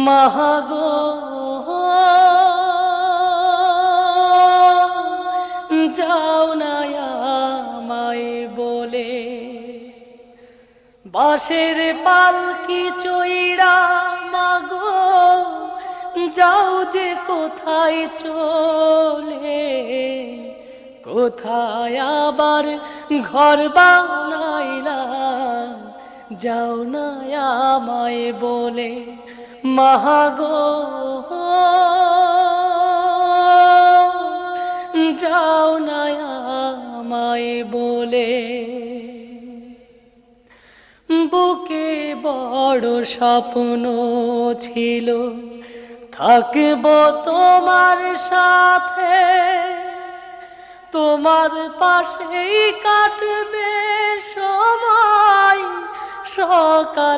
মাগো যাও না আমায় বলে, বাঁশের পালকি চইরা মাগো যাও যে কোথায় চলে, কোথায় আবার ঘর বানাইলা, যাও না আমায় বলে। মাগো যাও না আমায় বলে। বুকে বড় স্বপ্ন ছিল থাকব তোমার সাথে, তোমার পাশেই কাটবে সময় সকাল